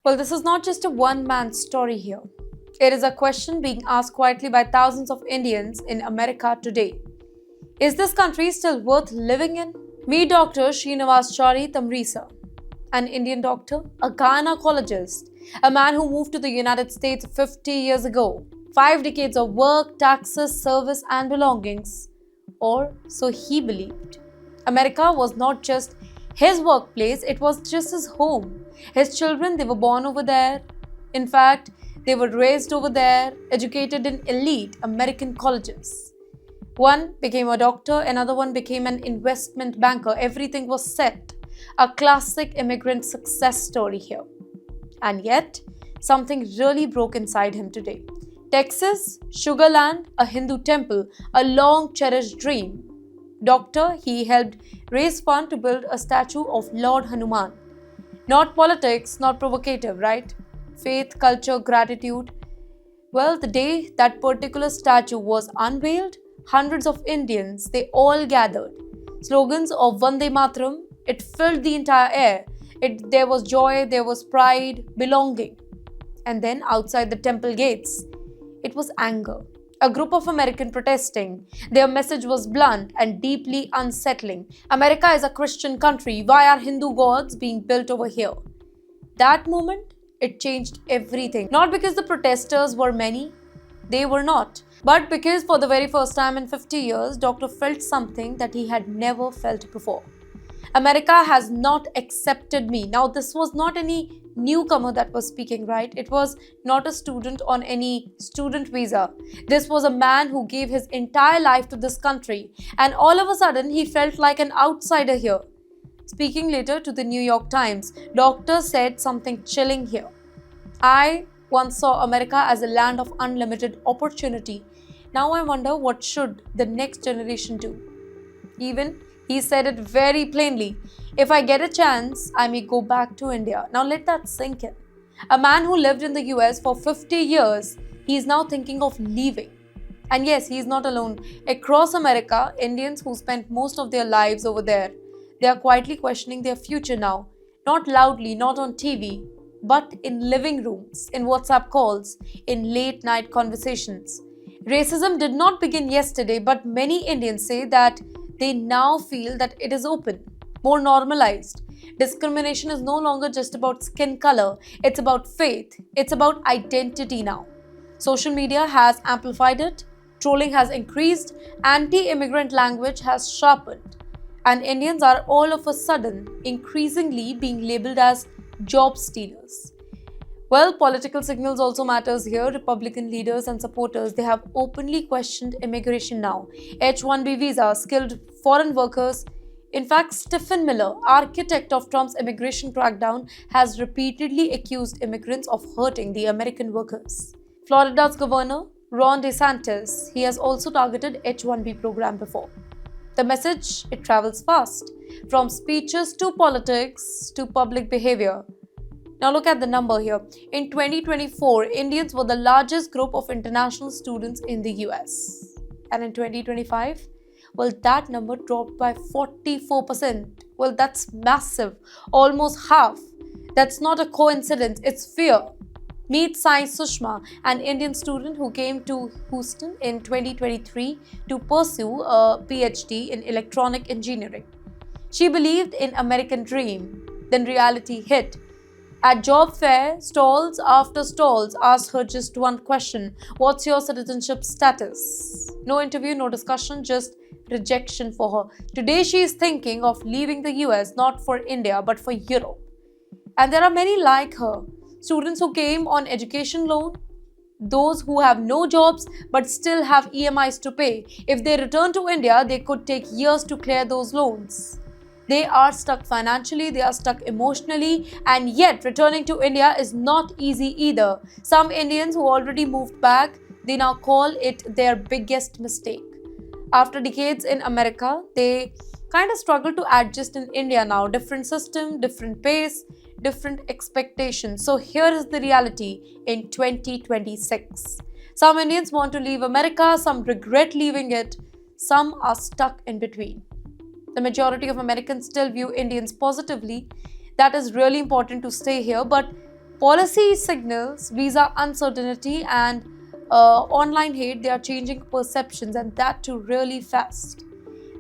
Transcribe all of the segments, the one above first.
Well, this is not just a one man story here. It is a question being asked quietly by thousands of Indians in America today. Is this country still worth living in? Meet Dr. Srinivas Chari Tamrisa, an Indian doctor, a gynecologist, a man who moved to the United States 50 years ago. 5 decades of work, taxes, service, and belongings. Or so he believed. America was not just his workplace, it was just his home. His children, they were born over there. In fact, they were raised over there, educated in elite American colleges. One became a doctor, another one became an investment banker. Everything was set. A classic immigrant success story here. And yet, something really broke inside him today. Texas, Sugarland, a Hindu temple, a long cherished dream. Doctor, he helped raise fund to build a statue of Lord Hanuman. Not politics, not provocative, right? Faith, culture, gratitude. Well, the day that particular statue was unveiled, hundreds of Indians, they all gathered. Slogans of Vande Mataram, it filled the entire air. There was joy, there was pride, belonging. And then outside the temple gates, it was anger. A group of Americans protesting. Their message was blunt and deeply unsettling. America is a Christian country. Why are Hindu gods being built over here? That moment, it changed everything. Not because the protesters were many, they were not. But because for the very first time in 50 years, Doctor felt something that he had never felt before. America has not accepted me. Now, this was not any newcomer that was speaking, right? It was not a student on any student visa. This was a man who gave his entire life to this country. And all of a sudden, he felt like an outsider here. Speaking later to the New York Times, Doctor said something chilling here. I once saw America as a land of unlimited opportunity. Now I wonder what should the next generation do? Even he said it very plainly. If I get a chance, I may go back to India. Now let that sink in. A man who lived in the US for 50 years, he is now thinking of leaving. And yes, he is not alone. Across America, Indians who spent most of their lives over there, they are quietly questioning their future now. Not loudly, not on TV, but in living rooms, in WhatsApp calls, in late night conversations. Racism did not begin yesterday, but many Indians say that they now feel that it is open, more normalized. Discrimination is no longer just about skin color, it's about faith, it's about identity now. Social media has amplified it, trolling has increased, anti immigrant language has sharpened, and Indians are all of a sudden increasingly being labeled as job stealers. Well, political signals also matters here. Republican leaders and supporters, they have openly questioned immigration now. H-1B visa, skilled foreign workers. In fact, Stephen Miller, architect of Trump's immigration crackdown, has repeatedly accused immigrants of hurting the American workers. Florida's governor, Ron DeSantis, he has also targeted H-1B program before. The message, it travels fast, from speeches to politics to public behavior. Now look at the number here. In 2024, Indians were the largest group of international students in the US. And in 2025, well, that number dropped by 44%. Well, that's massive. Almost half. That's not a coincidence, it's fear. Meet Sai Sushma, an Indian student who came to Houston in 2023 to pursue a PhD in electronic engineering. She believed in American dream. Then reality hit. At job fair, stalls after stalls asked her just one question: what's your citizenship status? No interview, no discussion, just rejection for her. Today she is thinking of leaving the US not for India but for Europe. And there are many like her. Students who came on education loan, those who have no jobs but still have EMIs to pay. If they return to India, they could take years to clear those loans. They are stuck financially, they are stuck emotionally, and yet returning to India is not easy either. Some Indians who already moved back, they now call it their biggest mistake. After decades in America, they kind of struggle to adjust in India now. Different system, different pace, different expectations. So here is the reality in 2026. Some Indians want to leave America, some regret leaving it, some are stuck in between. The majority of Americans still view Indians positively. That is really important to stay here, but Policy signals, visa uncertainty, and online hate, they are changing perceptions, and that too really fast.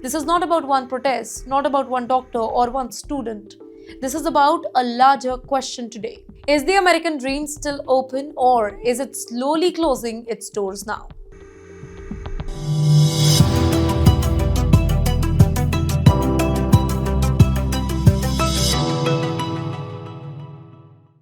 This is not about one protest, not about one doctor or one student. This is about a larger question today. Is the American dream still open, or is it slowly closing its doors now?